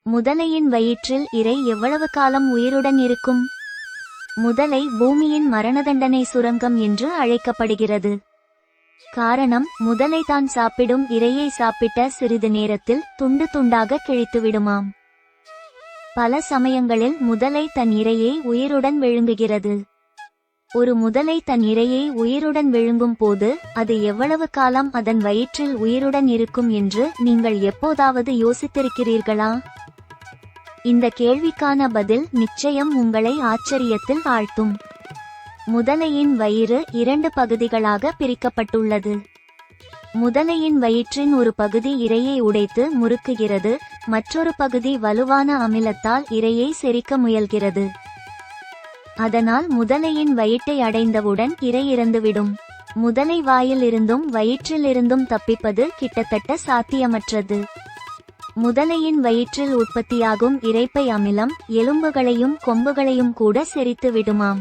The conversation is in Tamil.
முதலையின் வயிற்றில் இரை எவ்வளவு காலம் உயிருடன் இருக்கும்? முதலை பூமியின் மரணதண்டனை சுரங்கம் என்று அழைக்கப்படுகிறது. காரணம், முதலை தான் சாப்பிடும் இரையை சாப்பிட்ட சிறிது நேரத்தில் துண்டு துண்டாக கிழித்துவிடுமாம். பல சமயங்களில் முதலை தன் இரையை உயிருடன் விழுங்குகிறது. ஒரு முதலை தன் இரையை உயிருடன் விழுங்கும் போது அது எவ்வளவு காலம் அதன் வயிற்றில் உயிருடன் இருக்கும் என்று நீங்கள் எப்போதாவது யோசித்திருக்கிறீர்களா? இந்த கேள்விக்கான பதில் நிச்சயம் உங்களை ஆச்சரியத்தில் ஆழ்த்தும். முதலையின் வயிறு 2 பகுதிகளாக பிரிக்கப்பட்டுள்ளது. முதலையின் வயிற்றின் ஒரு பகுதி இரையை உடைத்து முறுக்குகிறது, மற்றொரு பகுதி வலுவான அமிலத்தால் இரையை செரிக்க முயல்கிறது. அதனால் முதலையின் வயிற்றை அடைந்தவுடன் இரை இறந்துவிடும். முதலை வாயில் இருந்தும் வயிற்றிலிருந்தும் தப்பிப்பது கிட்டத்தட்ட சாத்தியமற்றது. முதலையின் வயிற்றில் உற்பத்தியாகும் இரைப்பை அமிலம் எலும்புகளையும் கொம்புகளையும் கூட செரித்து விடுமாம்.